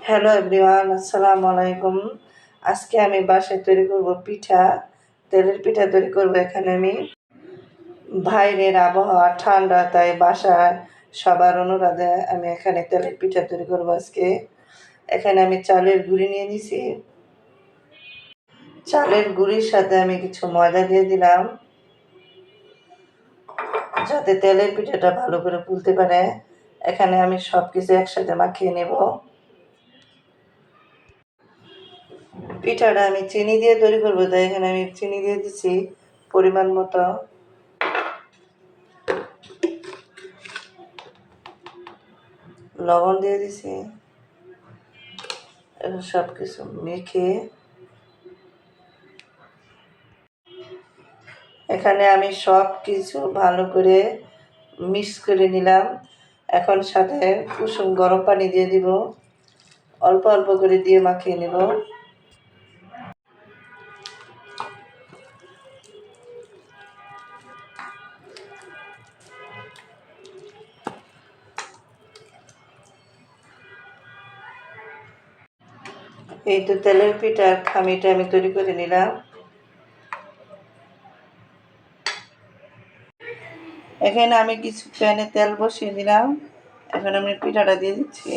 Hello everyone, আসসালামু আলাইকুম। আজকে আমি বাসায় তৈরি করব পিঠা, তেলের পিঠা তৈরি করব। এখানে আমি বাইরের আবহাওয়া ঠান্ডা, তাই বাসায় সবার অনুরোধে আমি এখানে তেলের পিঠা তৈরি করব আজকে। এখানে আমি চালের গুঁড়ি নিয়ে নিছি। চালের গুঁড়ির সাথে আমি কিছু ময়দা দিয়ে দিলাম, যাতে তেলের পিঠাটা ভালো করে ফুলতে পারে। এখানে আমি সব কিছু একসাথে মাখিয়ে নেব। পিঠাটা আমি চিনি দিয়ে তৈরি করবো, তাই এখানে আমি চিনি দিয়ে দিচ্ছি পরিমাণ মতো। লবণ দিয়ে দিছি। সব কিছু মেখে এখানে আমি সব কিছু ভালো করে মিক্স করে নিলাম। এখন সাথে কুসুম গরম পানি দিয়ে দিব, অল্প অল্প করে দিয়ে মাখিয়ে নেব। এই তো তেলের পিঠার খামিটা আমি তৈরি করে নিলাম। এখানে আমি কিছু প্যানে তেল বসিয়ে দিলাম। এখন আমি পিঠাটা দিয়ে দিচ্ছি।